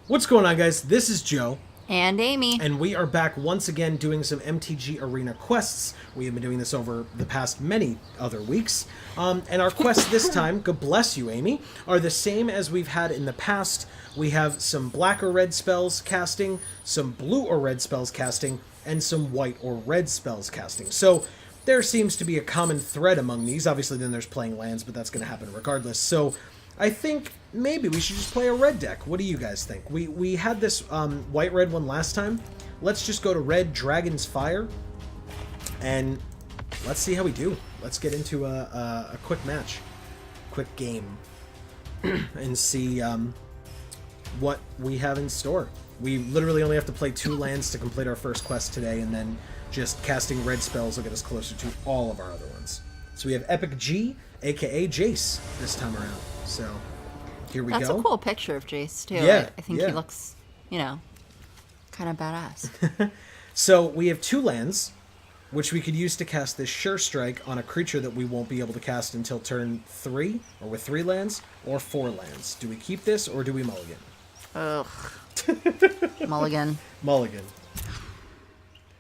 What's going on, guys? This is Joe. And Amy. And we are back once again doing some MTG Arena quests. We have been doing this over the past many other weeks. And our quests this time, God bless you, Amy, are the same as we've had in the past. We have some black or red spells casting, some blue or red spells casting, and some white or red spells casting. So there seems to be a common thread among these. Obviously, then there's playing lands, but that's going to happen regardless. So I think maybe we should just play a red deck. What do you guys think? We had this white-red one last time. Let's just go to red Dragon's Fire, and let's see how we do. Let's get into a quick match, quick game, and see what we have in store. We literally only have to play 2 lands to complete our first quest today, and then just casting red spells will get us closer to all of our other ones. So we have Epic G, aka Jace, this time around. So here we go. That's a cool picture of Jace, too. Yeah, I think he looks, kind of badass. So we have 2 lands, which we could use to cast this Sure Strike on a creature that we won't be able to cast until turn 3, or with 3 lands, or 4 lands. Do we keep this, or do we mulligan? Ugh. Mulligan. Mulligan.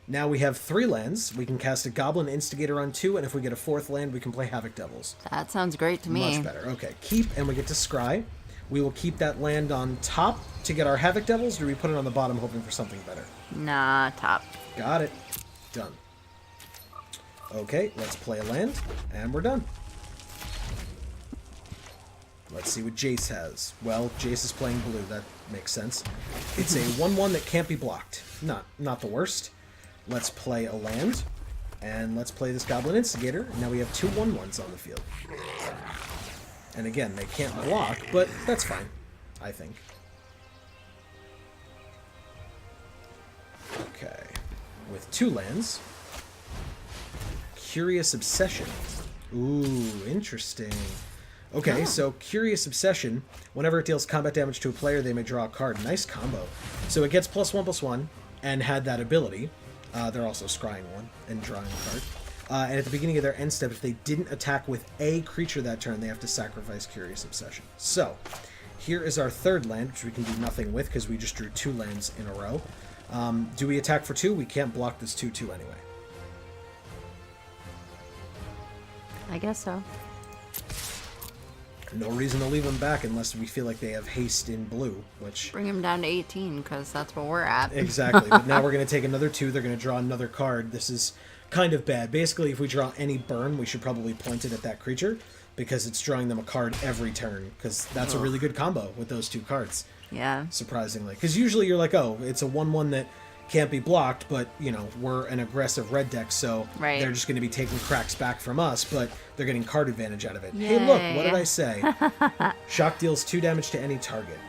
Now we have 3 lands. We can cast a Goblin Instigator on 2, and if we get a 4th land, we can play Havoc Devils. That sounds great to me. Much better. Okay, keep, and we get to scry. We will keep that land on top to get our Havoc Devils, or do we put it on the bottom hoping for something better? Nah, top. Got it. Done. Okay, let's play a land, and we're done. Let's see what Jace has. Well, Jace is playing blue. That makes sense. It's a 1/1 that can't be blocked. Not the worst. Let's play a land, and let's play this Goblin Instigator. Now we have 2 1/1s on the field. And again, they can't block, but that's fine, I think. Okay. With 2 lands. Curious Obsession. Ooh, interesting. Okay, so Curious Obsession, whenever it deals combat damage to a player, they may draw a card. Nice combo. So it gets +1/+1, and had that ability. They're also scrying 1 and drawing a card. And at the beginning of their end step, if they didn't attack with a creature that turn, they have to sacrifice Curious Obsession. So, here is our 3rd land, which we can do nothing with because we just drew 2 lands in a row. Do we attack for 2? We can't block this 2/2 anyway. I guess so. No reason to leave them back unless we feel like they have haste in blue, which... Bring him down to 18, because that's what we're at. Exactly, but now we're going to take another 2, they're going to draw another card. This is kind of bad. Basically, if we draw any burn, we should probably point it at that creature, because it's drawing them a card every turn, because that's a really good combo with those 2 cards. Yeah. Surprisingly. Because usually you're like, oh, it's a 1/1 that can't be blocked, but, we're an aggressive red deck, so they're just going to be taking cracks back from us, but they're getting card advantage out of it. Yay. Hey, look, what did I say? Shock deals 2 damage to any target.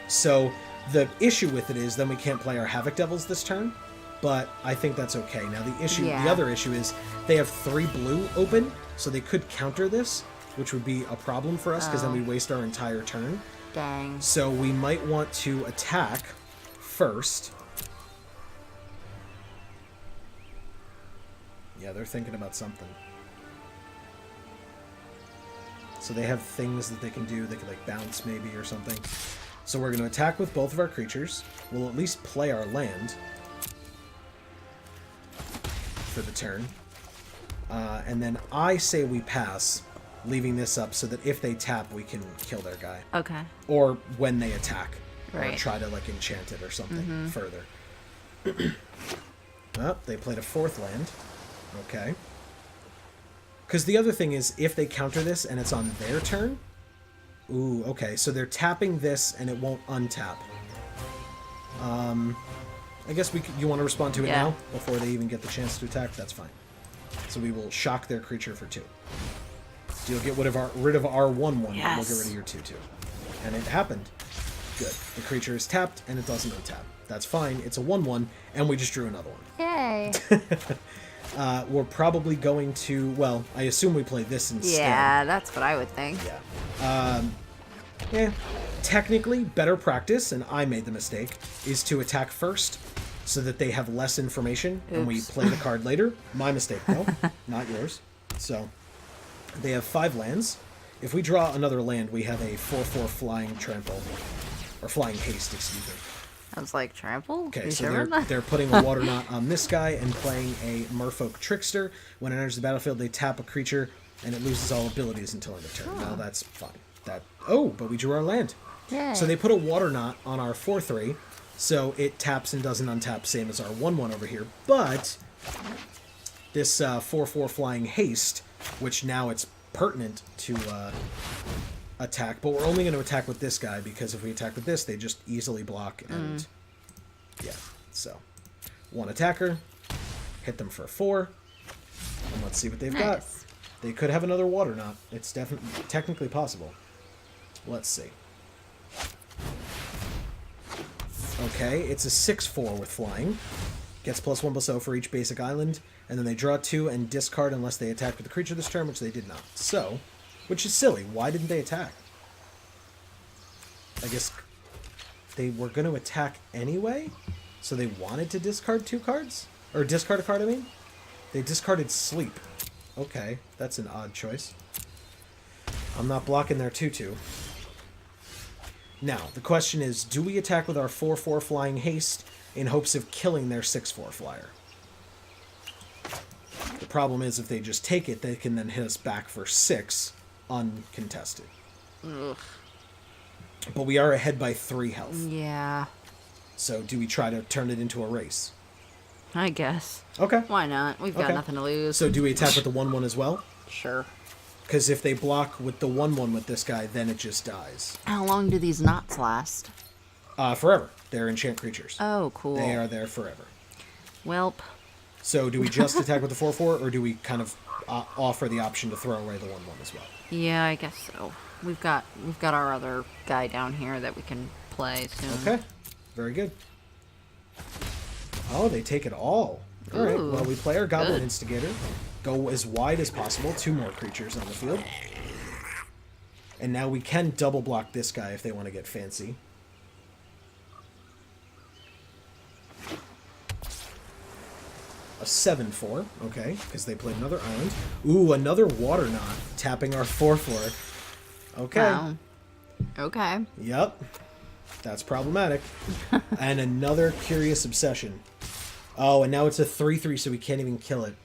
So the issue with it is then we can't play our Havoc Devils this turn, but I think that's okay. Now the other issue is they have 3 blue open, so they could counter this, which would be a problem for us, because then we waste our entire turn. Dang. So we might want to attack first. Yeah, they're thinking about something. So they have things that they can do. They can, like, bounce maybe or something. So we're going to attack with both of our creatures. We'll at least play our land for the turn. And then I say we pass, leaving this up so that if they tap, we can kill their guy. Okay. Or when they attack. Right. Or try to, like, enchant it or something further. Oh, they played a 4th land. Okay. Because the other thing is, if they counter this and it's on their turn... Ooh, okay. So they're tapping this and it won't untap. I guess you want to respond to it now? Before they even get the chance to attack? That's fine. So we will shock their creature for 2. So you'll get rid of our 1/1, yes. We'll get rid of your 2/2. And it happened. Good. The creature is tapped and it doesn't untap. That's fine. It's a 1/1, and we just drew another one. Yay. We're probably going to... Well, I assume we play this instead. Yeah, that's what I would think. Yeah. Technically, better practice, and I made the mistake, is to attack first so that they have less information, and we play the card later. My mistake, though. Not yours. So, they have 5 lands. If we draw another land, we have a 4/4 flying trample. Or flying haste, excuse me. I was like, trample? Okay, You so sure about that? they're putting a water knot on this guy and playing a Merfolk Trickster. When it enters the battlefield, they tap a creature and it loses all abilities until end of turn. Well, that's fine. But we drew our land. Yay. So they put a water knot on our 4/3, so it taps and doesn't untap, same as our 1/1 over here. But this 4/4 flying haste, which now it's pertinent to attack, but we're only going to attack with this guy because if we attack with this, they just easily block and yeah. So one attacker, hit them for 4, and let's see what they've got. Nice. They could have another water knot. It's definitely technically possible. Let's see. Okay, it's a 6/4 with flying. Gets +1/+0 for each basic island, and then they draw 2 and discard unless they attack with the creature this turn, which they did not. So, which is silly. Why didn't they attack? I guess they were going to attack anyway, so they wanted to discard 2 cards? Or discard a card, I mean? They discarded Sleep. Okay, that's an odd choice. I'm not blocking their 2/2. Now, the question is, do we attack with our 4/4 flying haste in hopes of killing their 6/4 flyer? The problem is, if they just take it, they can then hit us back for 6, uncontested. Ugh. But we are ahead by 3 health. Yeah, So do we try to turn it into a race? I guess. Okay. Why not? We've got Okay. nothing to lose. So do we attack with the 1/1 as well? Sure. Because if they block with the 1/1 with this guy, then it just dies. How long do these knots last? Forever. They're enchant creatures. Oh, cool. They are there forever. Welp. So do we just attack with the 4/4, or do we kind of offer the option to throw away the 1/1 as well? Yeah, I guess so. We've got our other guy down here that we can play soon. Okay. Very good. Oh, they take it all. All right. Ooh, Well, we play our Goblin good. Instigator. Go as wide as possible. 2 more creatures on the field. And now we can double block this guy if they want to get fancy. A 7/4. Okay, because they played another island. Ooh, another water knot. Tapping our 4/4. Okay. Wow. Okay. Yep. That's problematic. And another Curious Obsession. Oh, and now it's a 3/3, so we can't even kill it.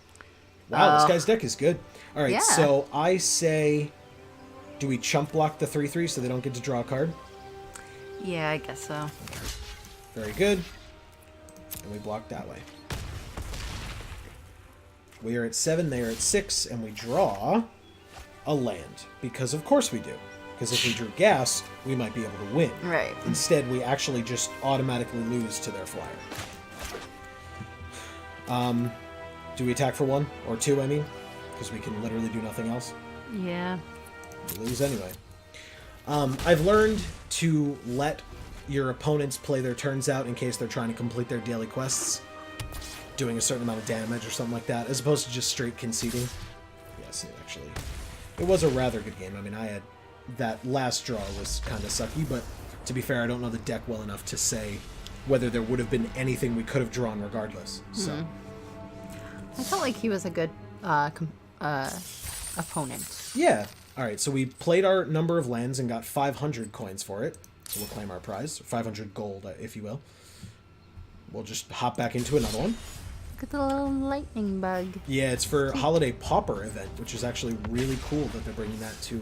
Wow, this guy's deck is good. All right, Yeah. so I say, do we chump block the 3/3 so they don't get to draw a card? Yeah, I guess so. Very good. And we block that way. We are at 7, they are at 6, and we draw a land. Because of course we do. Because if we drew gas, we might be able to win. Right. Instead, we actually just automatically lose to their flyer. Do we attack for 1? Or 2, I mean? Because we can literally do nothing else. Yeah. We lose anyway. I've learned to let your opponents play their turns out in case they're trying to complete their daily quests, doing a certain amount of damage or something like that, as opposed to just straight conceding. Yes, it was a rather good game. I mean, I had that last draw was kind of sucky, but to be fair, I don't know the deck well enough to say whether there would have been anything we could have drawn regardless. So I felt like he was a good opponent. yeah. All right, so we played our number of lands and got 500 coins for it. So we'll claim our prize, 500 gold, if you will. We'll just hop back into another one. Look at the little lightning bug. Yeah, it's for Holiday Pauper event, which is actually really cool that they're bringing that to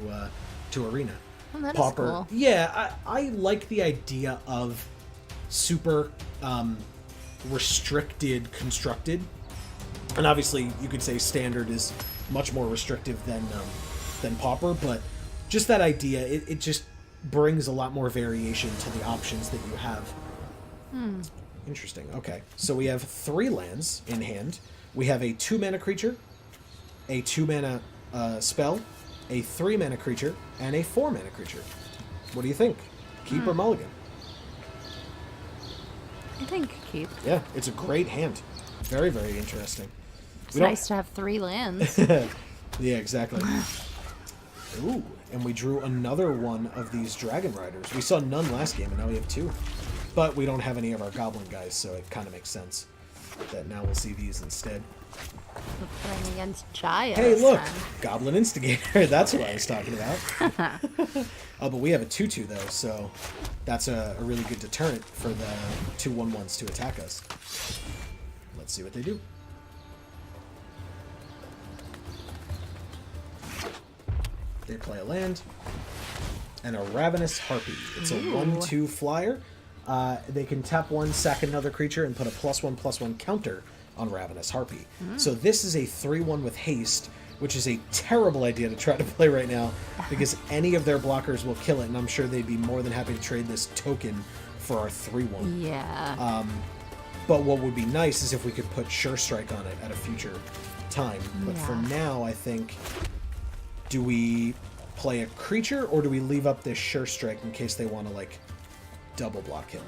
Arena. Oh, that is Pauper. cool. Yeah, I like the idea of super restricted constructed, and obviously you could say standard is much more restrictive than Pauper, but just that idea, it just brings a lot more variation to the options that you have. Interesting. Okay, so we have 3 lands in hand. We have a 2-mana creature, a 2-mana spell, a 3-mana creature, and a 4-mana creature. What do you think? Keep or mulligan? I think keep. Yeah, it's a great hand. Very, very interesting. It's nice to have 3 lands. Yeah, exactly. Ooh, and we drew another one of these Dragon Riders. We saw none last game, and now we have 2. But we don't have any of our Goblin guys, so it kind of makes sense. that now we'll see these instead. We're playing against Jaya. Hey, this look! time. Goblin Instigator. That's what I was talking about. Oh, but we have a 2/2, though, so that's a really good deterrent for the 2/1/1s to attack us. Let's see what they do. They play a land and a Ravenous Harpy. It's a 1/2 flyer. They can tap one, sack another creature, and put a +1/+1 counter on Ravenous Harpy. So this is a 3/1 with haste, which is a terrible idea to try to play right now because any of their blockers will kill it, and I'm sure they'd be more than happy to trade this token for our 3/1. Yeah. But what would be nice is if we could put Sure Strike on it at a future time. But for now, I think, do we play a creature or do we leave up this Sure Strike in case they want to, like, double block him?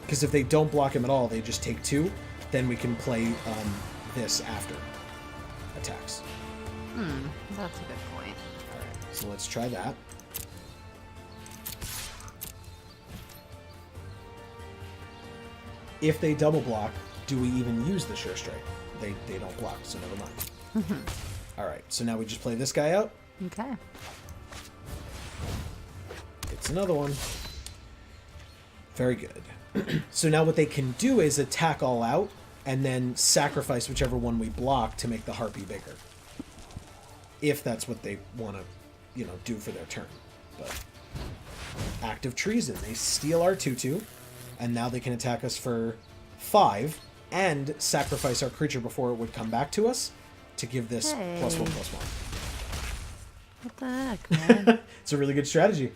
Because if they don't block him at all, they just take 2, then we can play this after attacks. That's a good point. Alright, so let's try that. If they double block, do we even use the Sure Strike? They don't block, so never mind. Alright, so now we just play this guy out. Okay. It's another one. Very good. So now what they can do is attack all out and then sacrifice whichever one we block to make the Harpy bigger. If that's what they want to, do for their turn. But active treason. They steal our 2/2, and now they can attack us for 5 and sacrifice our creature before it would come back to us to give this +1/+1. What the heck, man? It's a really good strategy.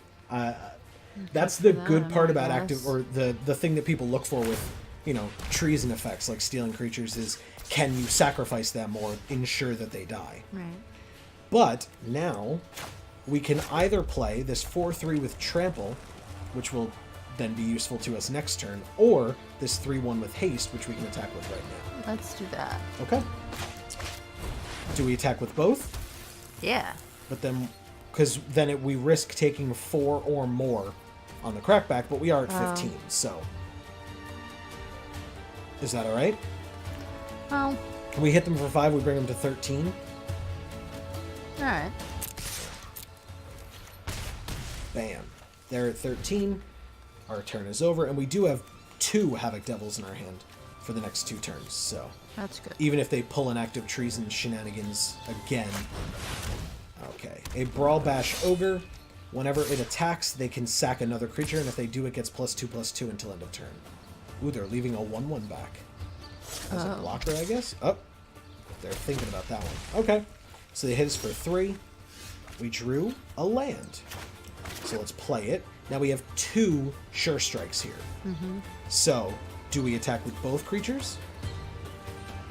That's the good part about I active, guess. or the thing that people look for with, treason effects like stealing creatures is, can you sacrifice them or ensure that they die? Right. But now we can either play this 4/3 with trample, which will then be useful to us next turn, or this 3/1 with haste, which we can attack with right now. Let's do that. Okay. Do we attack with both? Yeah. But then, because then we risk taking 4 or more on the crackback, but we are at 15, so. Is that alright? Well, Can we hit them for 5, we bring them to 13? alright. Bam. They're at 13. Our turn is over, and we do have 2 Havoc Devils in our hand for the next 2 turns, so. That's good. Even if they pull an active treason shenanigans again. Okay. A Brawl Bash Ogre. Whenever it attacks, they can sack another creature, and if they do, it gets +2/+2 until end of turn. Ooh, they're leaving a 1/1 back. As a blocker, I guess? Oh. They're thinking about that one. Okay. So they hit us for 3. We drew a land. So let's play it. Now we have 2 Sure Strikes here. So, do we attack with both creatures?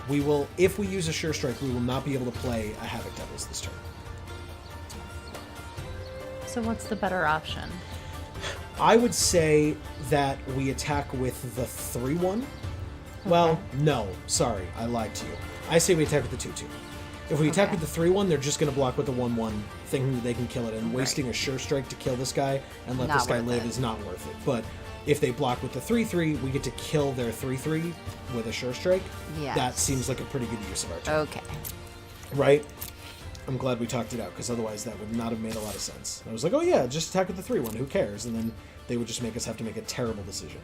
We will, if we use a Sure Strike, we will not be able to play a Havoc Devils this turn. So what's the better option? I would say that we attack with the 3/1. Well, no, sorry, I lied to you. I say we attack with the 2/2. If we attack with the 3/1, they're just going to block with the 1/1, thinking that they can kill it, and wasting a Sure Strike to kill this guy and let this guy live is not worth it. But if they block with the 3/3, we get to kill their 3/3 with a Sure Strike. Yes. That seems like a pretty good use of our turn. Okay. Right? I'm glad we talked it out, because otherwise that would not have made a lot of sense. I was like, oh yeah, just attack with the 3/1, who cares? And then they would just make us have to make a terrible decision.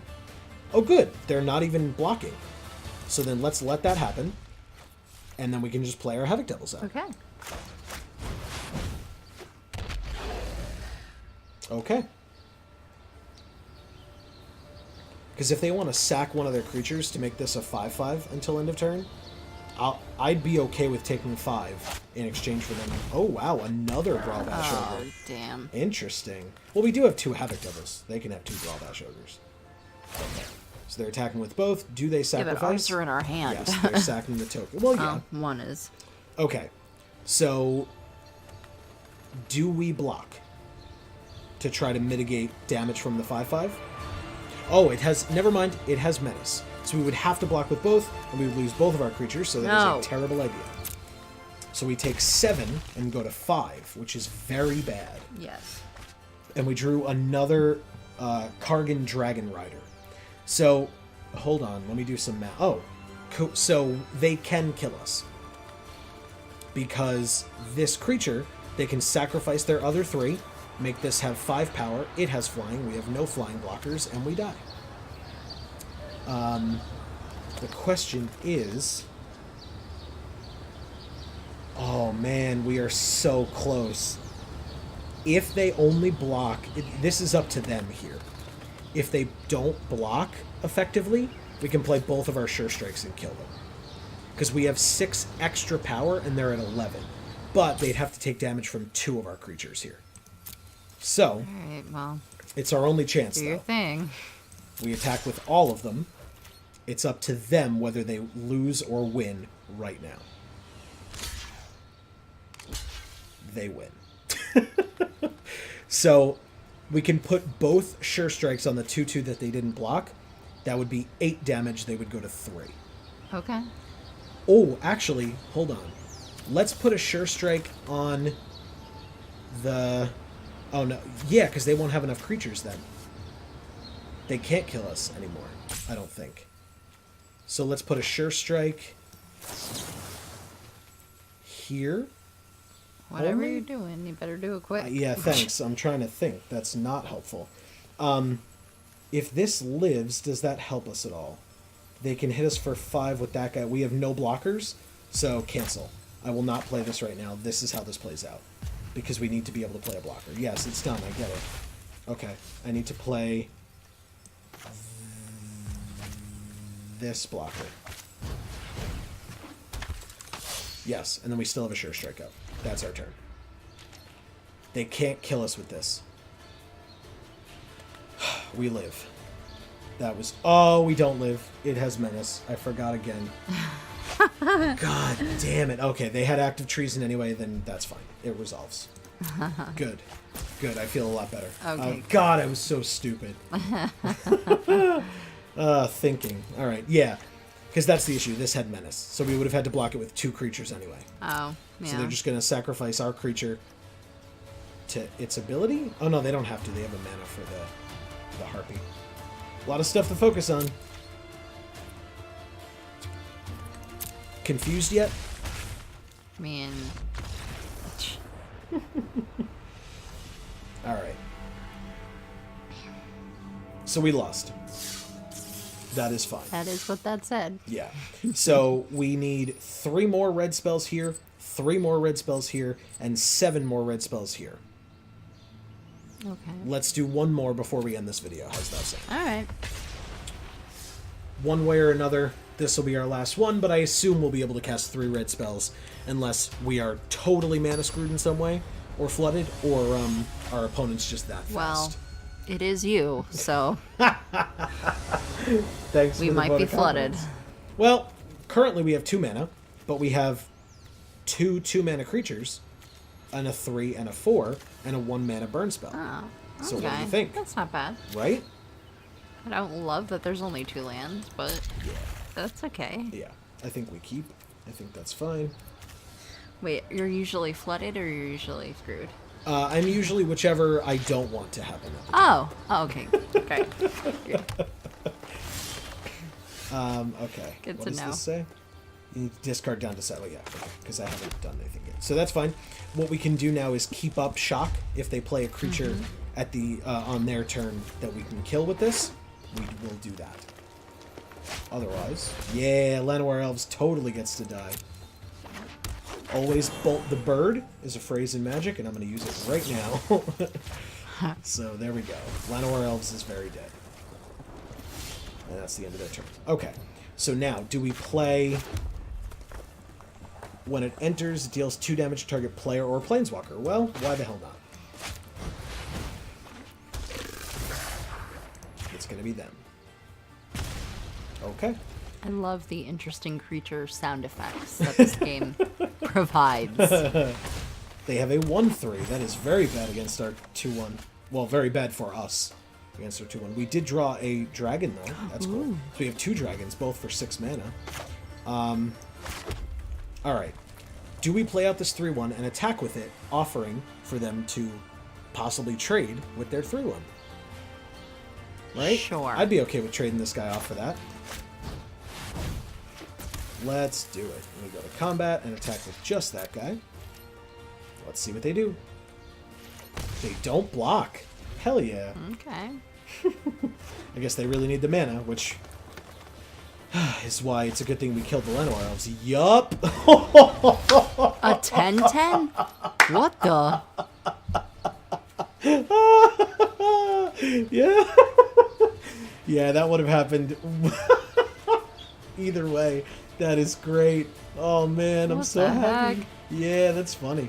Oh good, they're not even blocking. So then let's let that happen, and then we can just play our Havoc Devils out. Okay. Okay. Because if they want to sack one of their creatures to make this a 5/5 until end of turn, I'd be okay with taking 5 in exchange for them. Oh wow, another Brawl Bash Oh, Ogre. damn. Interesting. Well, we do have 2 Havoc Devils. They can have 2 Brawl Bash Ogres. Okay. So they're attacking with both. Do they Yeah, sacrifice? but ours are in our hand. Yes, they're sacking the token. Well, yeah. One is. Okay. So, do we block to try to mitigate damage from the 5/5? Oh, it has... Never mind. It has Menace. So we would have to block with both, and we would lose both of our creatures, so that is a terrible idea. So we take 7 and go to 5, which is very bad. Yes. And we drew another Kargan Dragon Rider. So, hold on. Let me do some math. Oh, so they can kill us. Because this creature, they can sacrifice their other 3, make this have 5 power. It has flying. We have no flying blockers, and we die. The question is... Oh, man, we are so close. If they only block... This is up to them here. If they don't block effectively, we can play both of our Sure Strikes and kill them. Because we have 6 extra power, and they're at 11. But they'd have to take damage from 2 of our creatures here. So, Alright, well... It's our only chance, do though. your thing. We attack with all of them. It's up to them whether they lose or win right now. They win. So, we can put both Sure Strikes on the 2/2 that they didn't block. That would be 8 damage. They would go to 3. Okay. Oh, actually, hold on. Let's put a Sure Strike on the... Oh, no. Yeah, because they won't have enough creatures then. They can't kill us anymore, I don't think. So let's put a Sure Strike here. Whatever you're doing, you better do it quick. Yeah, thanks. I'm trying to think. That's not helpful. If this lives, does that help us at all? They can hit us for 5 with that guy. We have no blockers, so cancel. I will not play this right now. This is how this plays out. Because we need to be able to play a blocker. Yes, it's done. I get it. Okay. I need to play this blocker. Yes, and then we still have a Sure Strike up. That's our turn. They can't kill us with this. We live. That was... Oh, we don't live. It has Menace. I forgot again. God damn it. Okay, they had active treason anyway, then that's fine. It resolves. Good. Good, I feel a lot better. Okay. God, I was so stupid. Thinking. Alright, yeah. Because that's the issue. This had Menace. So we would have had to block it with 2 creatures anyway. Oh, yeah. So they're just going to sacrifice our creature to its ability? Oh, no, they don't have to. They have a mana for the Harpy. A lot of stuff to focus on. Confused yet? I mean... Alright. So we lost. That is fine. That is what that said. Yeah. So we need 3 more red spells here, 3 more red spells here, and 7 more red spells here. Okay. Let's do 1 more before we end this video. How's that sound? Alright. One way or another, this will be our last one, but I assume we'll be able to cast 3 red spells unless we are totally mana screwed in some way, or flooded, or our opponent's just that fast. Well, it is you, so Thanks. we might be flooded. Well, currently we have 2 mana, but we have 2 2-mana creatures, and a 3 and a 4, and a 1-mana burn spell. Oh, okay. So what do you think? That's not bad. Right? I don't love that there's only 2 lands, but Yeah. that's okay. Yeah. I think we keep. I think that's fine. Wait, you're usually flooded or you're usually screwed? I'm usually whichever I don't want to happen at the Oh, okay. Okay. okay. Good What to does know. this say? You need to discard down to settle. Yeah, because I haven't done anything yet. So that's fine. What we can do now is keep up shock if they play a creature at the on their turn that we can kill with this. We will do that. Otherwise, yeah, Llanowar Elves totally gets to die. Always bolt the bird is a phrase in Magic, and I'm going to use it right now. So there we go. Llanowar Elves is very dead. And that's the end of their turn. Okay, so now, do we play... When it enters, it deals 2 damage to target player or planeswalker. Well, why the hell not? It's going to be them. Okay. I love the interesting creature sound effects that this game provides. They have a 1/3. That is very bad against our 2/1. Well, very bad for us against our 2/1. We did draw a dragon, though. That's cool. Ooh. So we have 2 dragons, both for 6 mana. Alright. Do we play out this 3/1 and attack with it, offering for them to possibly trade with their 3/1? right? Sure. I'd be okay with trading this guy off for that. Let's do it. We go to combat and attack with just that guy. Let's see what they do. They don't block. Hell yeah. Okay. I guess they really need the mana, which is why it's a good thing we killed the Llanowar elves. Yup. A 10/10? What the? Yeah. Yeah, that would have happened either way. That is great. Oh man, I'm What so the happy. heck? Yeah, that's funny.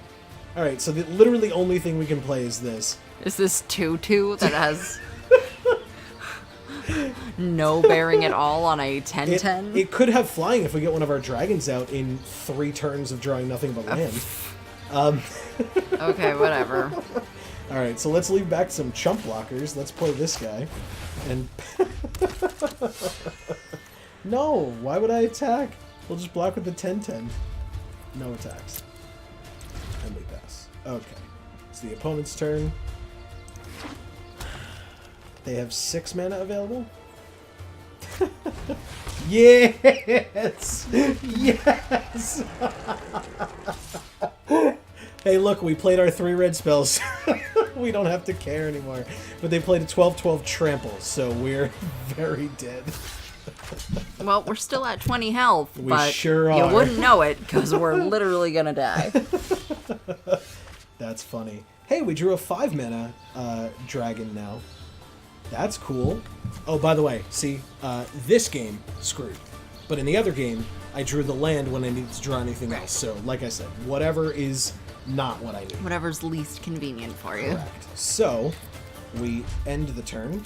Alright, so the literally only thing we can play is this. Is this 2/2 that has no bearing at all on a 10/10? It could have flying if we get one of our dragons out in 3 turns of drawing nothing but land. Okay, whatever. Alright, so let's leave back some chump blockers. Let's play this guy. And no, why would I attack? We'll just block with the 10/10. No attacks. And we pass. Okay. It's the opponent's turn. They have 6 mana available. Yes! Yes! Hey, look, we played our 3 red spells. We don't have to care anymore. But they played a 12/12 trample, so we're very dead. Well, we're still at 20 health, We but sure you are. wouldn't know it because we're literally gonna die. That's funny. Hey, we drew a 5 mana dragon now. That's cool. Oh, by the way, see, this game, screwed. But in the other game, I drew the land when I needed to draw anything else. So, like I said, whatever is not what I need. Whatever's least convenient for you. Correct. So, we end the turn.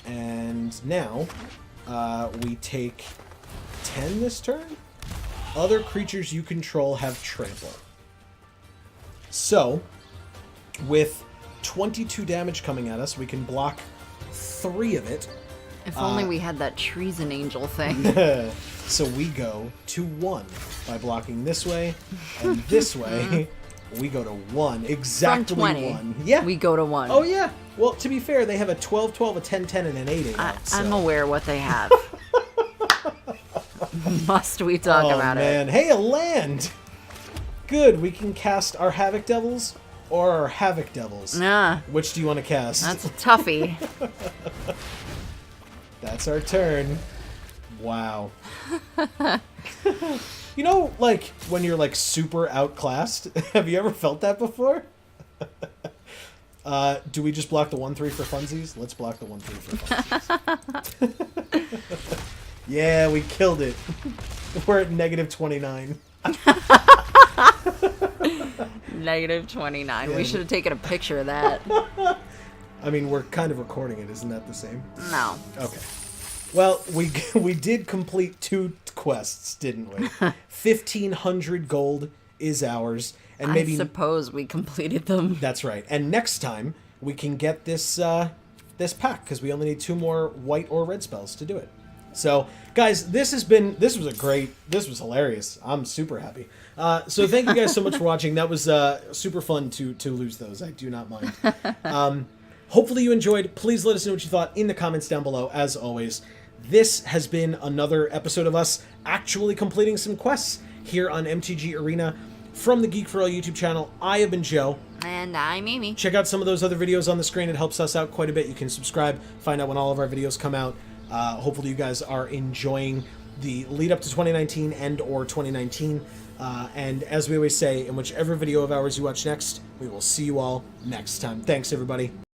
And now, we take 10 this turn. Other creatures you control have trample. So, with 22 damage coming at us, we can block 3 of it. If only we had that treason angel thing. So we go to 1 by blocking this way, and this way we go to 1. Exactly From 20, 1. Yeah. we go to 1. Oh yeah. Well, to be fair, they have a 12/12, a 10/10, and an 8/8. I'm aware what they have. Must we talk about man. it? Hey, a land! Good, we can cast our Havoc Devils or our Havoc Devils. Nah, Which do you want to cast? that's a toughie. That's our turn. Wow. You know, like, when you're, like, super outclassed? Have you ever felt that before? Do we just block the 1/3 for funsies? Let's block the 1/3 for funsies. Yeah, we killed it. We're at -29. -29. Yeah. We should have taken a picture of that. I mean, we're kind of recording it. Isn't that the same? No. Okay. Well, we did complete 2 quests, didn't we? 1,500 gold is ours, and maybe I suppose we completed them. that's right. And next time we can get this this pack because we only need 2 more white or red spells to do it. So, guys, this was hilarious. I'm super happy. So thank you guys so much for watching. That was super fun to lose those. I do not mind. Hopefully you enjoyed. Please let us know what you thought in the comments down below. As always, this has been another episode of us actually completing some quests here on MTG Arena from the Geek for All YouTube channel. I have been Joe. And I'm Amy. Check out some of those other videos on the screen. It helps us out quite a bit. You can subscribe, find out when all of our videos come out. Hopefully you guys are enjoying the lead up to 2019 and or 2019. And as we always say, in whichever video of ours you watch next, we will see you all next time. Thanks, everybody.